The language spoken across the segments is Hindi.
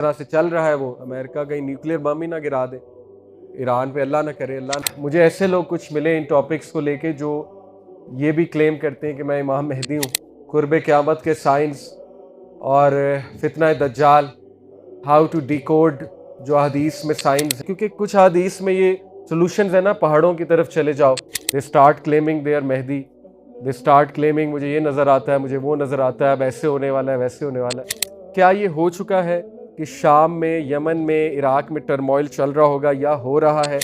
तरह से चल रहा है वो अमेरिका कहीं न्यूक्लियर बम ही ना गिरा दे ईरान पे, अल्लाह ना करे अल्लाह। मुझे ऐसे लोग कुछ मिले इन टॉपिक्स को लेके जो ये भी क्लेम करते हैं कि मैं इमाम मेहदी हूँ, कुर्ब क़यामत के साइंस और फितना दज्जाल, हाउ टू डिकोड जो हदीस में साइंस है, क्योंकि कुछ हदीस में ये सोल्यूशन है ना, पहाड़ों की तरफ चले जाओ, they start claiming they are Mahdi, they start claiming मुझे ये नज़र आता है, मुझे वो नज़र आता है, अब ऐसे होने वाला है, वैसे होने वाला है। क्या ये हो चुका है कि शाम में, यमन में, इराक में टर्मोइल चल रहा होगा या हो रहा है?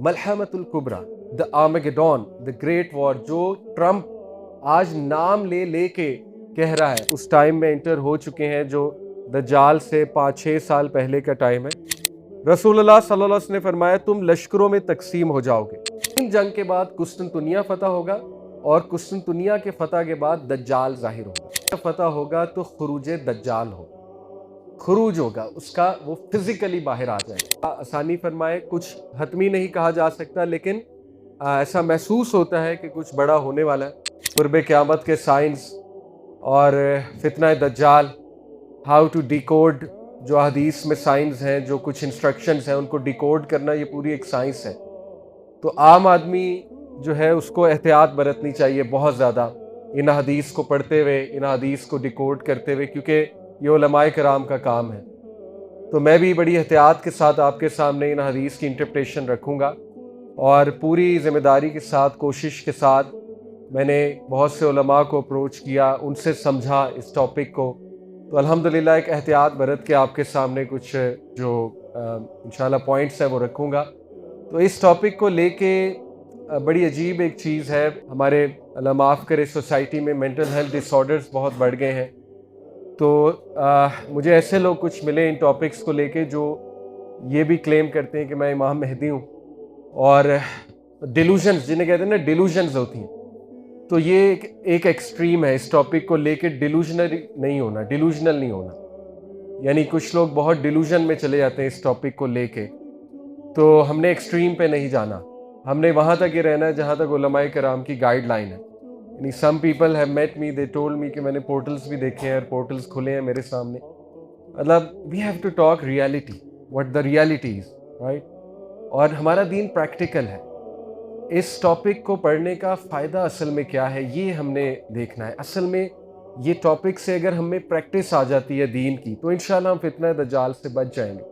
मलहमतुल कुबरा, the Armageddon, the great war, जो ट्रंप आज नाम ले के कह रहा है, उस टाइम में एंटर हो चुके हैं, जो दज्जाल से 5-6 साल पहले का टाइम है। रसूलुल्लाह सल्लल्लाहु अलैहि वसल्लम ने फरमाया तुम लश्करों में तकसीम हो जाओगे। इन जंग के बाद कुस्तुनतुनिया फतह होगा और कुस्तुनतुनिया के फतह के बाद दज्जाल जाहिर होगा। फतह होगा तो खुरूज दज्जाल होगा, खुरूज होगा उसका, वो फिजिकली बाहर आ जाएगा। आसानी फरमाए, कुछ हतमी नहीं कहा जा सकता, लेकिन ऐसा महसूस होता है कि कुछ बड़ा होने वाला है। कुर्ब क़यामत के साइंस और फितना दज्जाल, हाउ टू डिकोड जो हदीस में साइंस हैं, जो कुछ इंस्ट्रक्शंस हैं, उनको डिकोड करना, ये पूरी एक साइंस है। तो आम आदमी जो है उसको एहतियात बरतनी चाहिए बहुत ज़्यादा इन हदीस को पढ़ते हुए, इन हदीस को डिकोड करते हुए, क्योंकि ये उलमाए कराम का काम है। तो मैं भी बड़ी एहतियात के साथ आपके सामने इन हदीस की इंटरप्रिटेशन रखूँगा और पूरी ज़िम्मेदारी के साथ, कोशिश के साथ मैंने बहुत से उलमा को अप्रोच किया, उनसे समझा इस टॉपिक को। तो अल्हम्दुलिल्लाह एक एहतियात बरत के आपके सामने कुछ जो इंशाल्लाह पॉइंट्स हैं वो रखूँगा। तो इस टॉपिक को लेके बड़ी अजीब एक चीज़ है, हमारे अल्लाह माफ़ करे सोसाइटी में मेंटल हेल्थ डिसऑर्डर्स बहुत बढ़ गए हैं। तो मुझे ऐसे लोग कुछ मिले इन टॉपिक्स को लेके जो ये भी क्लेम करते हैं कि मैं इमाम मेहदी हूँ, और डिलूजन्स जिन्हें कहते हैं ना, डिलूजन्स होती हैं, तो ये एक एक्सट्रीम है इस टॉपिक को लेके। डिलूजनल नहीं होना, यानी कुछ लोग बहुत डिलूजन में चले जाते हैं इस टॉपिक को लेके। तो हमने एक्सट्रीम पे नहीं जाना, हमने वहाँ तक ही रहना है जहाँ तक उलमाए कराम की गाइडलाइन है। यानी some people have met me, they told me कि मैंने पोर्टल्स भी देखे हैं, पोर्टल्स खुले हैं मेरे सामने। मतलब we have to talk reality, what the reality is, right. और हमारा दीन प्रैक्टिकल है। इस टॉपिक को पढ़ने का फ़ायदा असल में क्या है, ये हमने देखना है। असल में ये टॉपिक से अगर हमें प्रैक्टिस आ जाती है दीन की, तो इंशाल्लाह हम फितना दज्जाल से बच जाएंगे।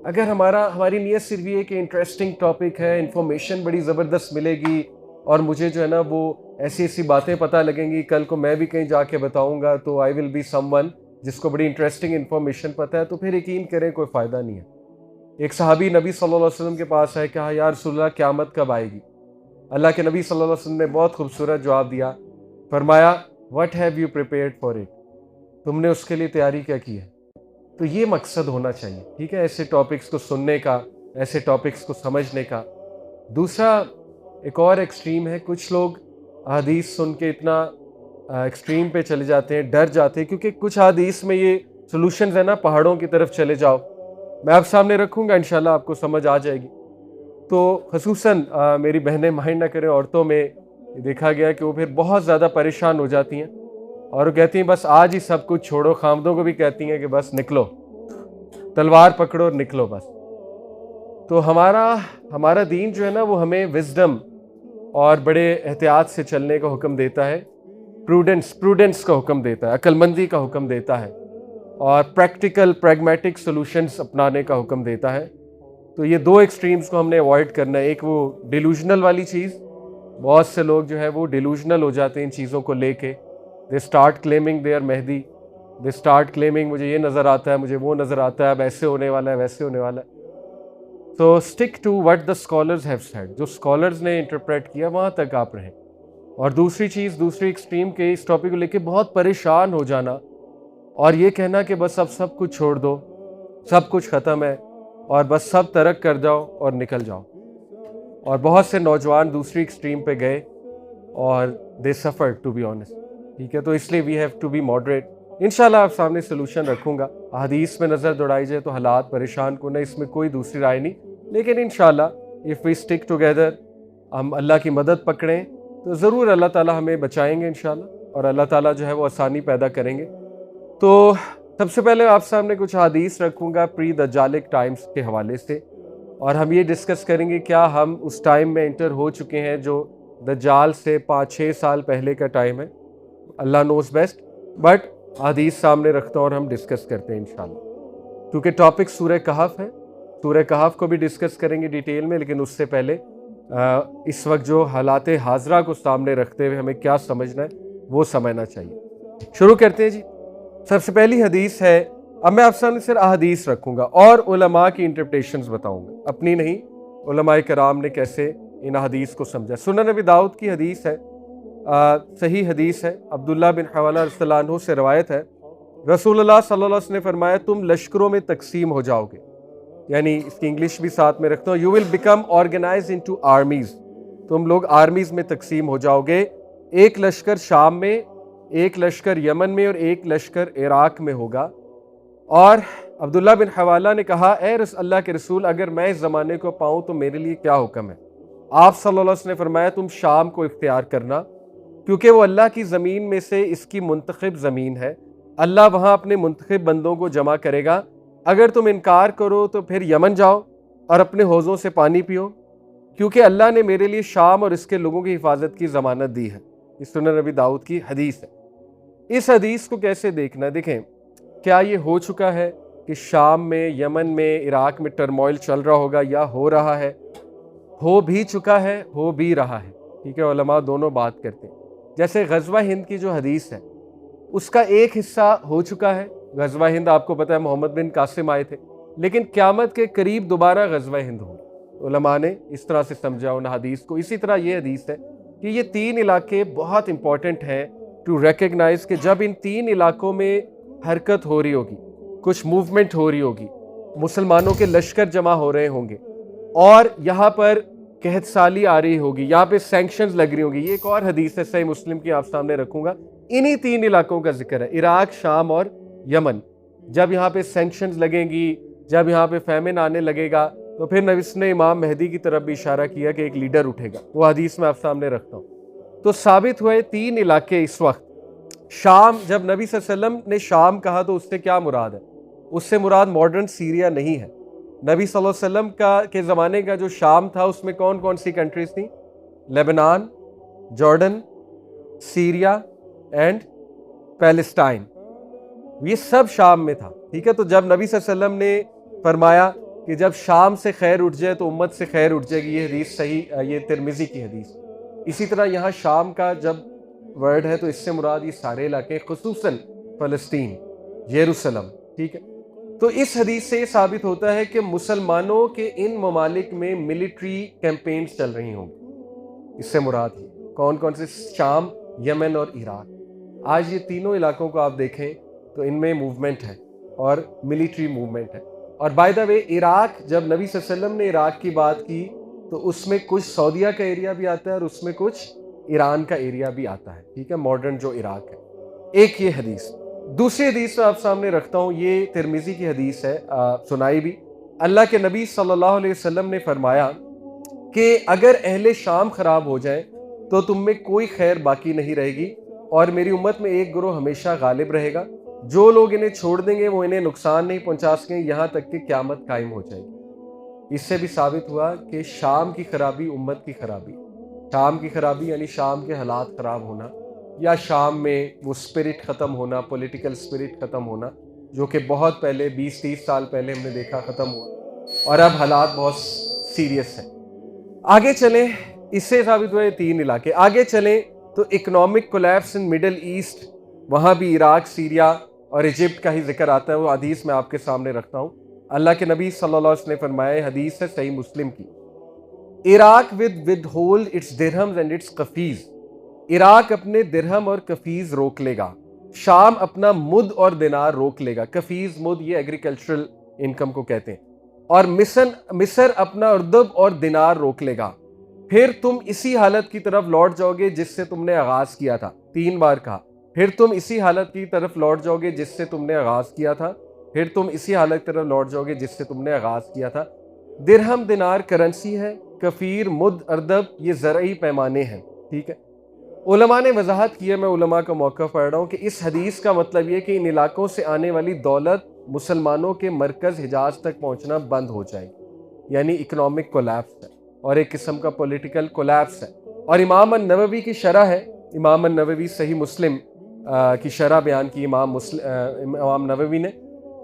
अगर हमारी नीयत सिर्फ ये कि इंटरेस्टिंग टॉपिक है, इंफॉर्मेशन बड़ी ज़बरदस्त मिलेगी और मुझे जो है ना वो ऐसी ऐसी बातें पता लगेंगी, कल को मैं भी कहीं जाके बताऊंगा तो आई विल बी समवन जिसको बड़ी इंटरेस्टिंग इन्फॉर्मेशन पता है, तो फिर यकीन करें कोई फ़ायदा नहीं है। एक सहाबी नबी सल्लल्लाहु अलैहि वसल्लम के पास है, कहा या रसूलल्लाह क़यामत कब आएगी? अल्लाह के नबी सल्लल्लाहु अलैहि वसल्लम ने बहुत खूबसूरत जवाब दिया, फरमाया what have you prepared for it, तुमने उसके लिए तैयारी क्या की है? तो ये मकसद होना चाहिए, ठीक है, ऐसे टॉपिक्स को सुनने का, ऐसे टॉपिक्स को समझने का। दूसरा एक और एक्सट्रीम है, कुछ लोग हदीस सुन के इतना एक्सट्रीम पे चले जाते हैं, डर जाते हैं, क्योंकि कुछ हदीस में ये सोल्यूशन है ना, पहाड़ों की तरफ चले जाओ। मैं आप सामने रखूँगा, इंशाल्लाह आपको समझ आ जाएगी। तो खसूसन मेरी बहनें माइंड ना करें, औरतों में देखा गया कि वो फिर बहुत ज़्यादा परेशान हो जाती हैं और वो कहती हैं बस आज ही सब कुछ छोड़ो। खामदों को भी कहती हैं कि बस निकलो, तलवार पकड़ो और निकलो बस। तो हमारा दीन जो है ना, वो हमें विजडम और बड़े एहतियात से चलने का हुक्म देता है, प्रूडेंस का हुक्म देता है, अक्लमंदी का हुक्म देता है और प्रैक्टिकल प्रैग्मेटिक सॉल्यूशंस अपनाने का हुक्म देता है। तो ये दो एक्सट्रीम्स को हमने अवॉइड करना है। एक वो डिलूजनल वाली चीज़, बहुत से लोग जो है वो डिलूजनल हो जाते हैं इन चीज़ों को लेके, they start claiming they are Mahdi, they start claiming मुझे ये नज़र आता है, मुझे वो नज़र आता है, अब ऐसे होने वाला है, वैसे होने वाला है। तो stick to what the scholars have said, जो स्कॉलर्स ने इंटरप्रेट किया वहाँ तक आप रहें। और दूसरी चीज़, दूसरी एक्सट्रीम के इस टॉपिक को लेके बहुत परेशान हो जाना और ये कहना कि बस अब सब कुछ छोड़ दो, सब कुछ ख़त्म है और बस सब तरक कर जाओ और निकल जाओ। और बहुत से नौजवान दूसरी एक्सट्रीम पे गए और they suffer, to be honest, ठीक है। तो इसलिए we have to be moderate. इंशाल्लाह आप सामने सोल्यूशन रखूँगा। हदीस में नज़र दौड़ाई जाए तो हालात परेशान को, ना इसमें कोई दूसरी राय नहीं, लेकिन इंशाल्लाह इफ़ वी स्टिक टुगेदर, हम अल्लाह की मदद पकड़ें तो ज़रूर अल्लाह ताला हमें बचाएंगे इंशाल्लाह, और अल्लाह ताला जो है वो आसानी पैदा करेंगे। तो सबसे पहले आप सामने कुछ हदीस रखूंगा प्री दज्जालिक टाइम्स के हवाले से, और हम ये डिस्कस करेंगे क्या हम उस टाइम में एंटर हो चुके हैं जो दज्जाल से 5-6 साल पहले का टाइम है। अल्लाह नोज बेस्ट, बट हदीस सामने रखता हूँ और हम डिस्कस करते हैं इंशाल्लाह। क्योंकि टॉपिक सूरह कहफ है, सूरह कहफ को भी डिस्कस करेंगे डिटेल में, लेकिन उससे पहले इस वक्त जो हालात हाजरा को सामने रखते हुए हमें क्या समझना है वो समझना चाहिए। शुरू करते हैं जी। सबसे पहली हदीस है, अब मैं आपके सामने सिर्फ अहदीस रखूंगा और उलमा की इंटरप्रिटेशंस बताऊंगा, अपनी नहीं, उलमाए कराम ने कैसे इन हदीस को समझा। सुनन नबी दाऊद की हदीस है, सही हदीस है, अब्दुल्ला बिन हवाला रज़ियल्लाहु अन्हु से रवायत है, रसूलुल्लाह सल्लल्लाहु अलैहि वसल्लम ने फरमाया तुम लश्करों में तकसीम हो जाओगे, यानी इसकी इंग्लिश भी साथ में रखता हूँ, you will become organize into armies, तुम लोग आर्मीज में तकसीम हो जाओगे। एक लश्कर शाम में, एक लश्कर यमन में और एक लश्कर इराक में होगा। और अब्दुल्ला बिन हवाला ने कहा, ए अल्लाह के रसूल, अगर मैं इस ज़माने को पाऊँ तो मेरे लिए क्या हुक्म है? आप सल्लल्लाहु अलैहि वसल्लम ने फरमाया तुम शाम को इख्तियार करना, क्योंकि वो अल्लाह की ज़मीन में से इसकी मुंतखब ज़मीन है, अल्लाह वहाँ अपने मुंतखब बंदों को जमा करेगा। अगर तुम इनकार करो तो फिर यमन जाओ और अपने हौज़ों से पानी पियो, क्योंकि अल्लाह ने मेरे लिए शाम और इसके लोगों की हिफाजत की ज़मानत दी है। इस सुनन नबी दाऊद की हदीस है। इस हदीस को कैसे देखना, देखें, क्या ये हो चुका है कि शाम में, यमन में, इराक में टर्मोइल चल रहा होगा या हो रहा है? हो भी चुका है, हो भी रहा है, ठीक है। उलमा दोनों बात करते हैं। जैसे गज़वा हिंद की जो हदीस है उसका एक हिस्सा हो चुका है। गज़वा हिंद आपको पता है मोहम्मद बिन कासिम आए थे, लेकिन क़यामत के करीब दोबारा गज़वा हिंद होगी। उलमा ने इस तरह से समझा उन हदीस को। इसी तरह ये हदीस है कि ये 3 इलाके बहुत इंपॉर्टेंट हैं टू रिकग्नाइज कि जब इन 3 इलाकों में हरकत हो रही होगी, कुछ मूवमेंट हो रही होगी, मुसलमानों के लश्कर जमा हो रहे होंगे और यहाँ पर कहत साली आ रही होगी, यहाँ पे सैंक्शंस लग रही होगी। ये एक और हदीस है, सही मुस्लिम की, आप सामने रखूंगा। इन्हीं 3 इलाकों का जिक्र है, इराक, शाम और यमन। जब यहाँ पे सैंक्शंस लगेंगी, जब यहाँ पे फैमिन आने लगेगा, तो फिर नबी ने इमाम मेहदी की तरफ भी इशारा किया कि एक लीडर उठेगा। वो हदीस में आप सामने रखता हूँ। तो साबित हुए 3 इलाके इस वक्त। शाम, जब नबी सल्लल्लाहु अलैहि वसल्लम ने शाम कहा तो उससे क्या मुराद है? उससे मुराद मॉडर्न सीरिया नहीं है। नबी सल्लल्लाहु अलैहि वसल्लम के ज़माने का जो शाम था उसमें कौन कौन सी कंट्रीज थी? Lebanon, Jordan, Syria and Palestine, ये सब शाम में था, ठीक है। तो जब नबी सल्लल्लाहु अलैहि वसल्लम ने फरमाया कि जब शाम से खैर उठ जाए तो उम्मत से खैर उठ जाएगी, ये हदीस सही, ये तिरमिज़ी की हदीस। इसी तरह यहाँ शाम का जब वर्ड है तो इससे मुराद ये सारे इलाके, खुसूसन फ़लस्तीन, यरूशलेम, ठीक है। तो इस हदीस से ये साबित होता है कि मुसलमानों के इन ममालिक में मिलिट्री कैंपेन्स चल रही होंगी। इससे मुराद है कौन कौन से? शाम, यमन और इराक। आज ये तीनों इलाकों को आप देखें तो इनमें मूवमेंट है और मिलिट्री मूवमेंट है। और बाय द वे, इराक, जब नबी सल्लल्लाहु अलैहि वसल्लम ने इराक की बात की तो उसमें कुछ सऊदीया का एरिया भी आता है और उसमें कुछ ईरान का एरिया भी आता है, ठीक है, मॉडर्न जो इराक है। एक ये हदीस। दूसरी हदीस आप सामने रखता हूँ, ये तिरमिज़ी की हदीस है, सुनाई भी। अल्लाह के नबी सल्लल्लाहु अलैहि वसल्लम ने फरमाया कि अगर अहले शाम खराब हो जाए तो तुम में कोई खैर बाकी नहीं रहेगी और मेरी उम्मत में एक गिरोह हमेशा गालिब रहेगा। जो लोग इन्हें छोड़ देंगे वो इन्हें नुकसान नहीं पहुंचा सकेंगे, यहाँ तक कि क़यामत कायम हो जाएगी। इससे भी साबित हुआ कि शाम की खराबी उम्मत की खराबी, शाम की खराबी यानी शाम के हालात ख़राब होना, या शाम में वो स्पिरिट ख़त्म होना, पॉलिटिकल स्पिरिट ख़त्म होना, जो कि बहुत पहले 20-30 साल पहले हमने देखा ख़त्म हुआ और अब हालात बहुत सीरियस हैं। आगे चलें, इससे साबित हुए 3 इलाके। आगे चलें तो economic collapse in middle east, वहाँ भी इराक, सीरिया और इजिप्ट का ही जिक्र आता है। वो हदीस मैं आपके सामने रखता हूँ। अल्लाह के नबी सल्लल्लाहु अलैहि वसल्लम ने फरमाया, हदीस है सही मुस्लिम की, Iraq with hold its dirhams and its qafiz, Iraq अपने दिरहम और कफीज रोक लेगा, शाम अपना मुद और दिनार रोक लेगा। कफीज, मुद, ये एग्रीकल्चरल इनकम को कहते हैं। और मिस्र अपना उर्दब और दिनार रोक लेगा। फिर तुम इसी हालत की तरफ लौट जाओगे जिससे तुमने आगाज किया था। 3 बार कहा, फिर तुम इसी हालत की तरफ लौट जाओगे जिससे तुमने आगाज किया था, फिर तुम इसी हालत की तरफ लौट जाओगे जिससे तुमने आगाज किया था। दिरहम, दिनार करेंसी है, कफीर, मुद, अर्दब ये ज़रई पैमाने हैं, ठीक है। उलमा ने वजाहत की है, मैं उलमा का मौक़िफ़ पढ़ रहा हूँ कि इस हदीस का मतलब ये कि इन इलाकों से आने वाली दौलत मुसलमानों के मरकज़ हिजाज तक पहुँचना बंद हो जाएगी, यानी इकनॉमिक कोलैप्स है और एक किस्म का पॉलिटिकल कोलैप्स है। और इमाम अन-नववी की शरह है, इमाम अन-नववी सही मुस्लिम की शरह बयान की इमाम नववी ने,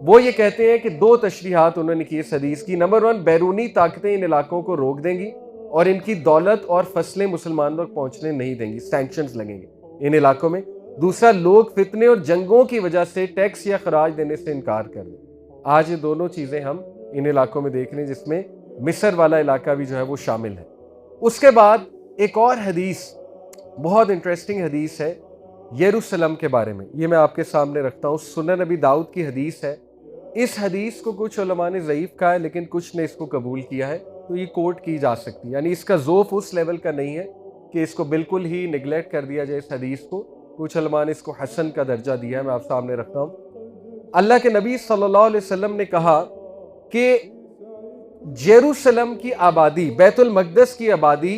वो ये कहते हैं कि दो तशरीहात उन्होंने की इस हदीस की। नंबर 1, बैरूनी ताकतें इन इलाकों को रोक देंगी और इनकी दौलत और फसलें मुसलमानों तक पहुंचने नहीं देंगी, सैंक्शंस लगेंगे इन इलाकों में। दूसरा, लोग फितने और जंगों की वजह से टैक्स या खराज देने से इनकार कर दें। आज ये दोनों चीज़ें हम इन इलाकों में देख रहे हैं, जिसमें मिस्र वाला इलाका भी जो है वो शामिल है। उसके बाद एक और हदीस, बहुत इंटरेस्टिंग हदीस है यरूशलेम के बारे में, ये मैं आपके सामने रखता हूँ। सुनन नबी दाऊद की हदीस है। इस हदीस को कुछ उलमा ने ज़ईफ़ कहा है, लेकिन कुछ ने इसको कबूल किया है, तो ये कोट की जा सकती है। यानी इसका ज़ोफ़ उस लेवल का नहीं है कि इसको बिल्कुल ही निगलेक्ट कर दिया जाए इस हदीस को। कुछ उलमा ने इसको हसन का दर्जा दिया है, मैं आप सामने रखता हूँ। अल्लाह के नबी सल्लल्लाहु अलैहि वसल्लम ने कहा कि यरूशलेम की आबादी, बैतुल मक़दस की आबादी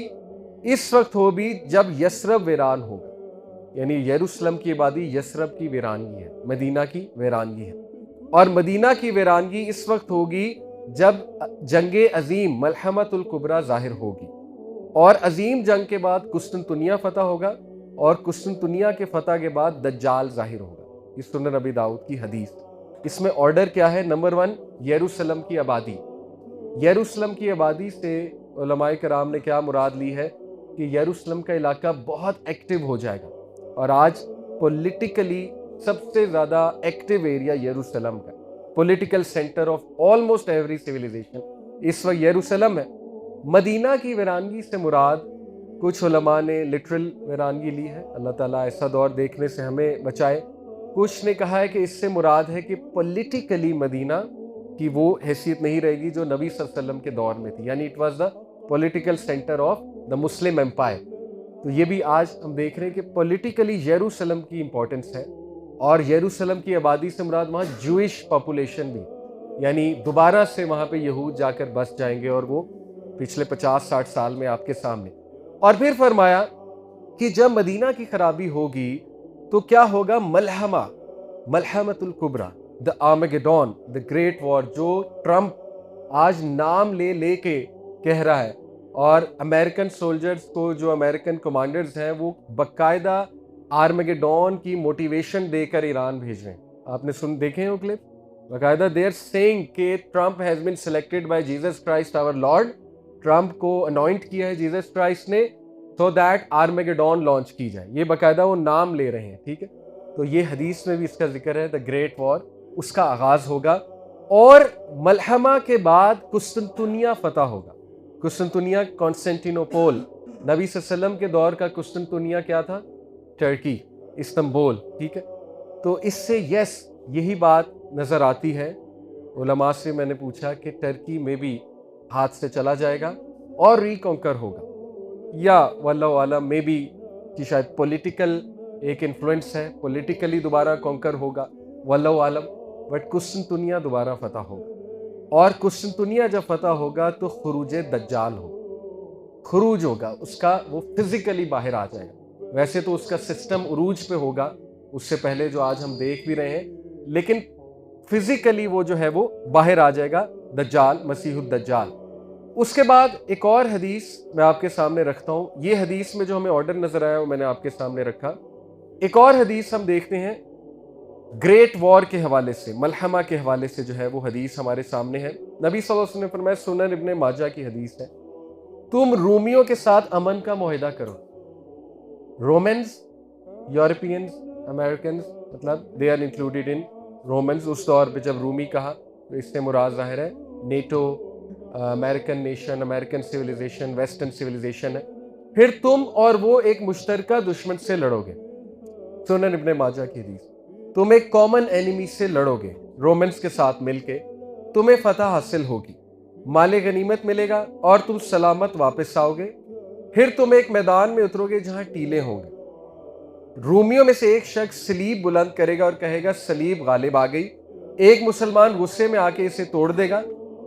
इस वक्त होगी जब यसरब वीरान होगा। यानी यरूशलेम की आबादी यसरब की वीरानगी है, मदीना की वीरानगी है। और मदीना की वीरानगी इस वक्त होगी जब जंगे अजीम मलहमतुल कुबरा जाहिर होगी, और अजीम जंग के बाद कुस्तुनतुनिया फतह होगा, और कुस्तुनतुनिया के फतह के बाद दज्जाल जाहिर होगा। इस सुनन नबी दाऊद की हदीस। इसमें ऑर्डर क्या है? नंबर 1, यरूशलेम की आबादी। यरूशलेम की आबादी से उलमाए कराम ने क्या मुराद ली है कि यरूशलेम का इलाका बहुत एक्टिव हो जाएगा, और आज पॉलिटिकली सबसे ज़्यादा एक्टिव एरिया यरूशलेम का, political center of almost every civilization इस वक्त यरूशलेम है। मदीना की वीरानगी से मुराद कुछ उलमा ने लिटरल वीरानगी ली है, अल्लाह ताला ऐसा दौर देखने से हमें बचाए। कुछ ने कहा है कि इससे मुराद है कि पॉलिटिकली मदीना की वो हैसियत नहीं रहेगी जो नबी सल्लल्लाहु अलैहि वसल्लम के दौर में थी, यानी it was the political center of the Muslim empire. तो ये भी आज हम देख रहे हैं कि पॉलिटिकली यरूशलेम की इंपॉर्टेंस है, और यरूशलेम की आबादी से मुराद वहाँ जूइश पॉपुलेशन भी, यानी दोबारा से वहाँ पे यहूद जाकर बस जाएंगे, और वो पिछले 50-60 साल में आपके सामने। और फिर फरमाया कि जब मदीना की खराबी होगी तो क्या होगा? मलहमतुल कुबरा, the Armageddon, the great war, जो ट्रंप आज नाम ले के कह रहा है, और अमेरिकन सोल्जर्स को, जो अमेरिकन कमांडर्स हैं, वो बाकायदा आर्मेगेडोन की मोटिवेशन देकर ईरान भेज रहे हैं। आपने देखे हैं वो क्लिप? बाकायदा दे आर सेइंग कि Trump has been selected by Jesus Christ our Lord, Trump को अनॉइंट किया है जीसस क्राइस्ट ने, सो दैट आर्मेगेडोन लॉन्च की जाए। ये बाकायदा वो नाम ले रहे हैं, ठीक है। तो ये हदीस में भी इसका जिक्र है, द ग्रेट वॉर, उसका आगाज होगा, और मलहमा के बाद कुस्तुनतुनिया फतह होगा। कुस्तुनतुनिया कॉन्स्टेंटिनोपोल, नबी सल्लल्लाहु अलैहि वसल्लम के दौर का कुस्तुनतुनिया क्या था? टर्की, इस्तांबुल, ठीक है। तो इससे यही बात नज़र आती है। उलमा से मैंने पूछा कि टर्की में भी हाथ से चला जाएगा और रिकॉन्कर होगा, या वल्लाहु आलम में भी कि शायद पॉलिटिकल एक इन्फ्लुएंस है, पॉलिटिकली दोबारा कॉन्कर होगा, वल्लाहु आलम। बट कुस्तुनतुनिया दोबारा फतह होगा, और कुस्तुनतुनिया जब फतह होगा तो खुरूज दज्जाल होगा, खुरूज होगा उसका, वो फिजिकली बाहर आ जाएगा। वैसे तो उसका सिस्टम उरूज पे होगा उससे पहले, जो आज हम देख भी रहे हैं, लेकिन फिजिकली वो जो है वो बाहर आ जाएगा, दज्जाल, मसीहुद दज्जाल। उसके बाद एक और हदीस मैं आपके सामने रखता हूँ। ये हदीस में जो हमें ऑर्डर नजर आया वो मैंने आपके सामने रखा। एक और हदीस हम देखते हैं ग्रेट वॉर के हवाले से, मलहमा के हवाले से जो है वो हदीस हमारे सामने है। नबी सल्लल्लाहु अलैहि वसल्लम ने फरमाया, सुनन इब्ने माजा की हदीस है, तुम रूमियों के साथ अमन का मुआहिदा करो। रोमन्स, यूरोपियंस, अमेरिकन्स, मतलब they are included in Romans. उस दौर पे जब रूमी कहा तो इससे मुराद जाहिर है NATO, American nation, American civilization, western civilization है। फिर तुम और वो एक मुश्तरका दुश्मन से लड़ोगे। सुनन इब्ने माजा की हदीस, तुम एक कॉमन एनिमी से लड़ोगे, रोमन्स के साथ मिलके, तुम्हें फतह हासिल होगी, माले गनीमत मिलेगा, और तुम सलामत वापस आओगे। फिर तुम एक मैदान में उतरोगे जहां टीले होंगे। रूमियों में से एक शख्स सलीब बुलंद करेगा और कहेगा, सलीब गालिब आ गई। एक मुसलमान गुस्से में आके इसे तोड़ देगा।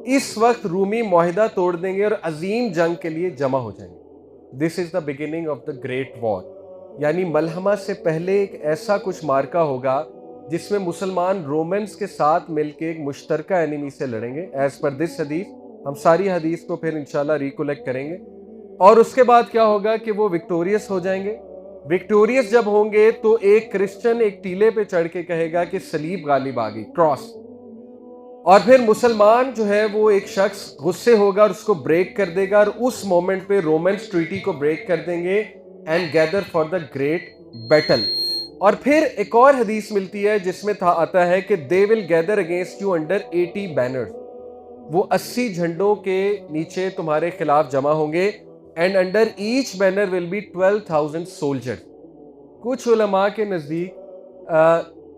इस वक्त रूमी मुआहिदा तोड़ देंगे और अजीम जंग के लिए जमा हो जाएंगे। This is the beginning of the great war. यानी मलहमा से पहले एक ऐसा कुछ मार्का होगा जिसमें मुसलमान रोमन्स के साथ मिलकर एक मुश्तरका एनिमी से लड़ेंगे। एज पर दिस हदीस, हम सारी हदीस को फिर इंशाल्लाह रिकोलेक्ट करेंगे। और उसके बाद क्या होगा कि वो विक्टोरियस हो जाएंगे। विक्टोरियस जब होंगे तो एक क्रिश्चियन एक टीले पे चढ़ के कहेगा कि सलीब गालिब आ गई, क्रॉस। और फिर मुसलमान जो है वो एक शख्स गुस्से होगा और उसको ब्रेक कर देगा, और उस मोमेंट पे रोमन्स ट्रीटी को ब्रेक कर देंगे and gather for the great battle. और फिर एक और हदीस मिलती है जिसमें आता है कि they will gather against you under 80 banners. वो 80 झंडों के नीचे तुम्हारे खिलाफ जमा होंगे, and under each banner will be 12,000 soldier. कुछ उलमा के नज़दीक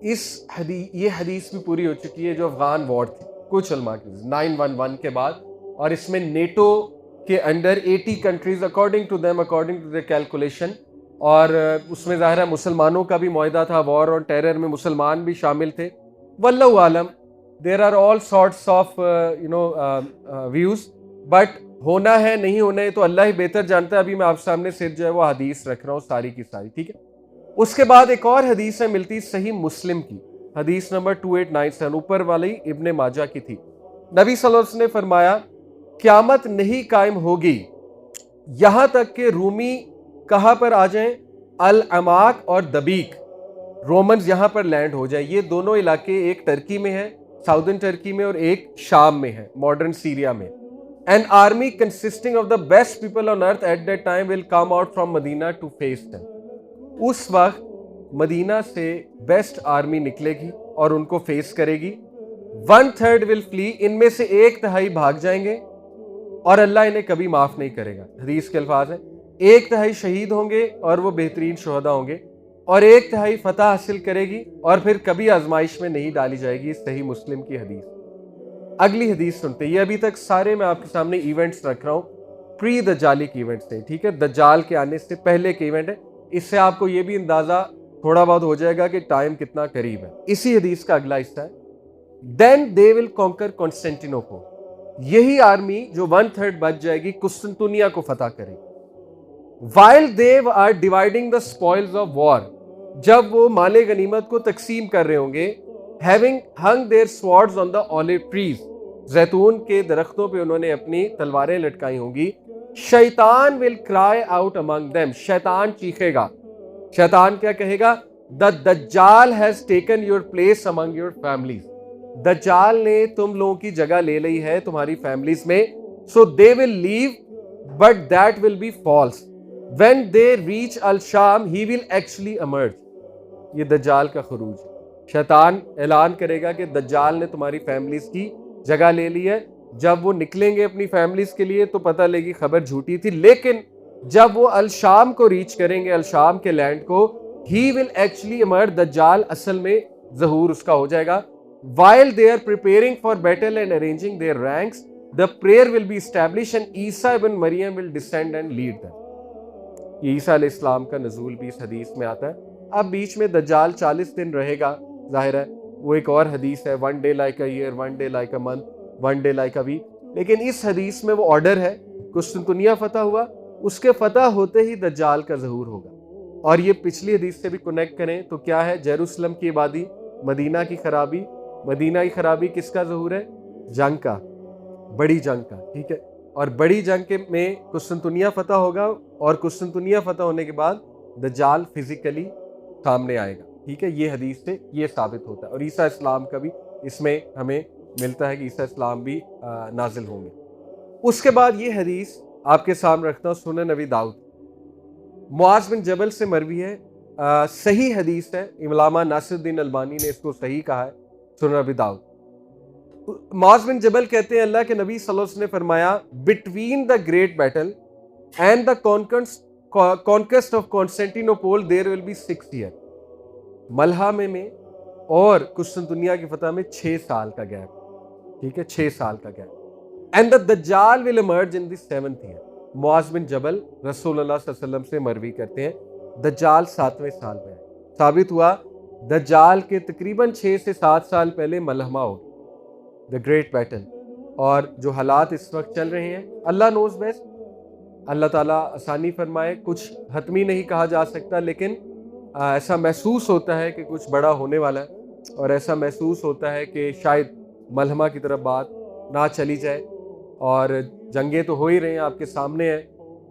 ये हदीस भी पूरी हो चुकी है जो अफगान वॉर थी, कुछ उलमा के 911 के बाद। और इसमें नेटो के under 80 countries according to the calculation, और उसमें ज़ाहिर है मुसलमानों का भी मुआहदा था। वॉर ऑन टेरर में मुसलमान भी शामिल थे। वल्लाहु आलम, there are all sorts of views, but होना है नहीं होना है तो अल्लाह ही बेहतर जानता है। अभी मैं आप सामने सिर्फ जो है वो हदीस रख रहा हूँ सारी की सारी, ठीक है। उसके बाद एक और हदीस है मिलती सही मुस्लिम की, हदीस नंबर 2897, ऊपर वाली इब्ने माजा की थी। नबी सल्लल्लाहु अलैहि वसल्लम ने फरमाया, क़यामत नहीं कायम होगी यहां तक कि रूमी कहां पर आ जाएं, अल अमाक और दबीक, रोमन्स यहां पर लैंड हो जाए। ये दोनों इलाके एक टर्की में है, साउदर्न टर्की में, और एक शाम में है, मॉडर्न सीरिया में। An army consisting of the best people on earth at that time will come out from Medina to face them. उस वक्त मदीना से बेस्ट आर्मी निकलेगी और उनको फेस करेगी। 1/3 विल फ्ली, इनमें से 1/3 भाग जाएंगे और अल्लाह इन्हें कभी माफ नहीं करेगा। हदीस के अल्फाज है, 1/3 शहीद होंगे और वो बेहतरीन शुहदा होंगे, और 1/3 फतह हासिल करेगी और फिर कभी आजमाइश में नहीं डाली जाएगी। सही मुस्लिम की हदीस। अगली हदीस सुनते, ये अभी तक सारे मैं आपके सामने इवेंट्स रख रहा हूँ, प्री दज्जाली के इवेंट्स थे, ठीक है, दज्जाल के आने से पहले के इवेंट है। इससे आपको ये भी अंदाजा थोड़ा बहुत हो जाएगा कि टाइम कितना करीब है। इसी हदीस का अगला हिस्सा है, then they will conquer Constantinople. यही आर्मी जो 1/3 बच जाएगी कुस्तुनतुनिया को फतह करेगी। While they are dividing the spoils of war, जब वो माले गनीमत को तकसीम कर रहे होंगे, having hung their swords on the olive trees, जैतून के दरख्तों पे उन्होंने अपनी तलवारें लटकाई होंगी। शैतान will cry out among them, शैतान चीखेगा। शैतान क्या कहेगा? द दज्जाल has taken your place among your families, दज्जाल ने तुम लोगों की जगह ले ली है तुम्हारी फैमिलीज में। So they will leave but that will be false, when they reach अल शाम ही विल एक्चुअली इमर्ज। ये दज्जाल का खुरूज, शैतान ऐलान करेगा कि दज्जाल ने तुम्हारी फैमिलीज की जगह ले ली है। जब वो निकलेंगे अपनी फैमिलीज के लिए तो पता लगी खबर झूठी थी, लेकिन जब वो अल शाम को रीच करेंगे, अल शाम के लैंड को, ही विल एक्चुअली इमर्ज, दज्जाल असल में ज़हूर उसका हो जाएगा। While they are preparing for battle and arranging their ranks, the prayer will be established and Isa ibn Maryam will descend and lead them. ये ईसा अलैहिस्सलाम का नज़ूल भी इस हदीस में आता है। अब बीच में दज्जाल 40 दिन रहेगा, जाहिर है वो एक और हदीस है, 1 day like a year, 1 day like a month, 1 day like a week। लेकिन इस हदीस में वो ऑर्डर है, कुस्तुनतुनिया फतह हुआ, उसके फतह होते ही दज्जाल का ज़हूर होगा। और ये पिछली हदीस से भी कनेक्ट करें तो क्या है? जेरूसलम की आबादी, मदीना की खराबी। मदीना की खराबी किसका ज़हूर है? जंग का, बड़ी जंग का, ठीक है। और बड़ी जंग के में कुस्तुनतुनिया फतह होगा, और कुस्तुनतुनिया फतह होने के बाद दज्जाल फिजिकली सामने आएगा, ठीक है। ये हदीस से ये साबित होता है। और ईसा इस्लाम का भी इसमें हमें मिलता है कि ईसा इस्लाम भी नाजिल होंगे। उसके बाद ये हदीस आपके सामने रखता हूँ, सुनन नबी दाऊद, मुआज़ बिन जबल से मरवी है, सही हदीस है। इमाम नासिरुद्दीन अलबानी ने इसको सही कहा है, सुनन नबी दाऊद। मुआज़ बिन जबल कहते हैं, अल्लाह के नबी सल्लल्लाहु अलैहि वसल्लम ने फरमाया, between the great battle and the conquest of Constantinople there will be 6 year. मलहमे में और कुस्तुनतुनिया की फतह में 6 साल का गैप, ठीक है, 6 साल का गैप। एंड द दज्जाल will emerge in the 7th year. मुआज़ बिन जबल रसूलुल्लाह सल्लल्लाहु अलैहि वसल्लम से मरवी करते हैं, दज्जाल 7वें साल में है। साबित हुआ दज्जाल के तकरीबन 6 से 7 साल पहले मलहमा हो, द ग्रेट बैटल। और जो हालात इस वक्त चल रहे हैं, अल्लाह नोज बेस्ट, अल्लाह ताला आसानी फरमाए। कुछ हतमी नहीं कहा जा सकता, लेकिन ऐसा महसूस होता है कि कुछ बड़ा होने वाला है, और ऐसा महसूस होता है कि शायद मलहमा की तरफ बात ना चली जाए। और जंगें तो हो ही रही हैं, आपके सामने है।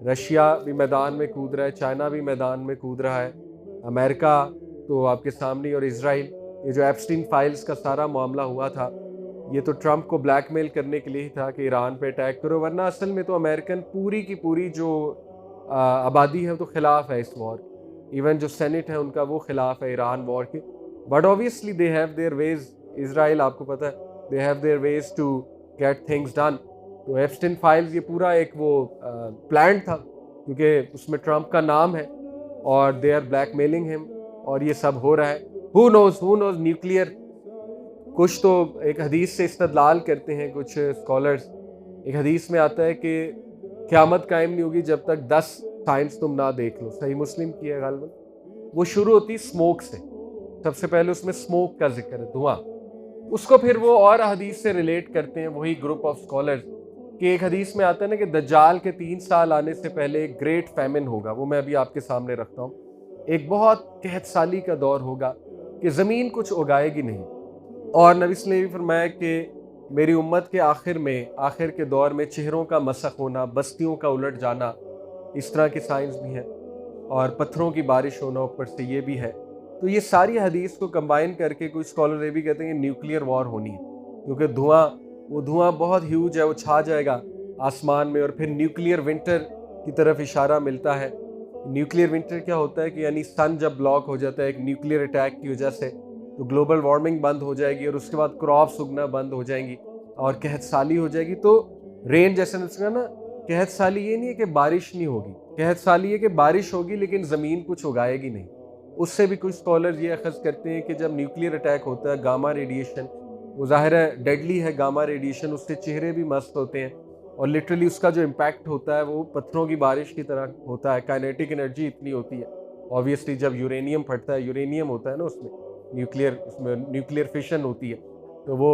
रशिया भी मैदान में कूद रहा है, चाइना भी मैदान में कूद रहा है, अमेरिका तो आपके सामने, और इजराइल। ये जो एप्स्टीन फाइल्स का सारा मामला हुआ था, ये तो ट्रंप को ब्लैकमेल करने के लिए ही था कि ईरान पे अटैक करो, वरना असल में तो अमेरिकन पूरी की पूरी जो आबादी है वो तो खिलाफ है इस वॉर। इवन जो सेनेट है उनका वो खिलाफ है ईरान वॉर के। But obviously they have their ways, Israel आपको पता है, they have their ways to get things done. तो एप्स्टीन फाइल्स ये पूरा एक वो प्लान था, क्योंकि उसमें ट्रंप का नाम है और दे आर ब्लैकमेलिंग हिम, और ये सब हो रहा है। Who knows nuclear. कुछ तो एक हदीस से इस्तदलाल करते हैं कुछ स्कॉलर्स। एक हदीस में आता है कि क़यामत कायम नहीं होगी जब तक 10 साइंस तुम ना देख लो। सही मुस्लिम की है गालिबन। वो शुरू होती स्मोक से, सबसे पहले उसमें स्मोक का जिक्र है, धुआं। उसको फिर वो और हदीस से रिलेट करते हैं वही ग्रुप ऑफ स्कॉलर्स, कि एक हदीस में आता है ना कि दज्जाल के 3 साल आने से पहले एक ग्रेट फैमिन होगा। वो मैं अभी आपके सामने रखता हूँ। एक बहुत कहत साली का दौर होगा कि ज़मीन कुछ उगाएगी नहीं। और नबी सल्लल्लाहु अलैहि वसल्लम ने फरमाया कि मेरी उम्मत के आखिर के दौर में चेहरों का मसख होना, बस्तियों का उलट जाना, इस तरह की साइंस भी हैं, और पत्थरों की बारिश होना ऊपर से, ये भी है। तो ये सारी हदीस को कंबाइन करके कुछ स्कॉलर ये भी कहते हैं कि न्यूक्लियर वॉर होनी है, क्योंकि वो धुआं बहुत ह्यूज है, वो छा जाएगा आसमान में, और फिर न्यूक्लियर विंटर की तरफ इशारा मिलता है। न्यूक्लियर विंटर क्या होता है कि यानी सन जब ब्लॉक हो जाता है एक न्यूक्लियर अटैक की वजह से, तो ग्लोबल वार्मिंग बंद हो जाएगी, और उसके बाद क्रॉप्स उगना बंद हो जाएंगी, और कहत साली हो जाएगी। तो रेन जैसे ना, कहत साली ये नहीं है कि बारिश नहीं होगी, कहत साली है कि बारिश होगी लेकिन ज़मीन कुछ उगाएगी नहीं। उससे भी कुछ स्कॉलर ये अखज़ करते हैं कि जब न्यूक्लियर अटैक होता है, गामा रेडिएशन, वो ज़ाहिर है डेडली है गामा रेडिएशन, उससे चेहरे भी मस्त होते हैं, और लिटरली उसका जो इम्पैक्ट होता है वो पत्थरों की बारिश की तरह होता है। काइनेटिक एनर्जी इतनी होती है। ऑब्वियसली जब यूरेनियम फटता है, यूरेनियम होता है ना उसमें न्यूक्लियर फिशन होती है, तो वो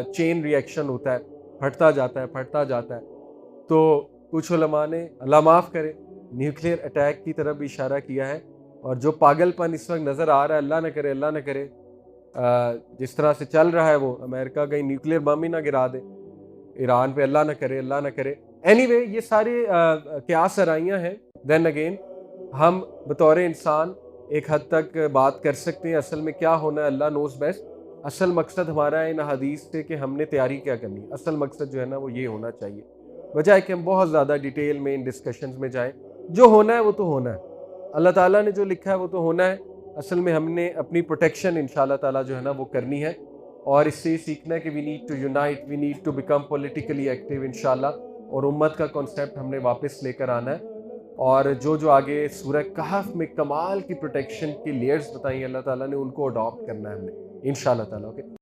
चेन रिएक्शन होता है, फटता जाता है। तो कुछ उलमा ने, अल्लाह माफ़ करे, न्यूक्लियर अटैक की तरफ भी इशारा किया है। और जो पागलपन इस वक्त नज़र आ रहा है, अल्लाह ना करे जिस तरह से चल रहा है, वो अमेरिका कहीं न्यूक्लियर बम ही ना गिरा दे ईरान पे, अल्लाह ना करे। एनीवे, ये सारे क्या सराइयाँ हैं। देन अगेन हम बतौर इंसान एक हद तक बात कर सकते हैं, असल में क्या होना है अल्लाह नोज बेस्ट। असल मकसद हमारा है इन हदीस से कि हमने तैयारी क्या करनी है। असल मकसद जो है ना वो ये होना चाहिए, बजाय कि हम बहुत ज़्यादा डिटेल में इन डिस्कशंस में जाएं। जो होना है वो तो होना है, अल्लाह ताला ने जो लिखा है वो तो होना है। असल में हमने अपनी प्रोटेक्शन इंशाल्लाह ताला जो है ना वो करनी है, और इससे सीखना है कि we need to unite, we need to become politically active इंशाल्लाह, और उम्मत का कॉन्सेप्ट हमने वापस लेकर आना है। और जो आगे सूरह कहफ में कमाल की प्रोटेक्शन की लेयर्स बताई अल्लाह ताला ने, उनको अडॉप्ट करना है हमने इंशाल्लाह ताला। ओके।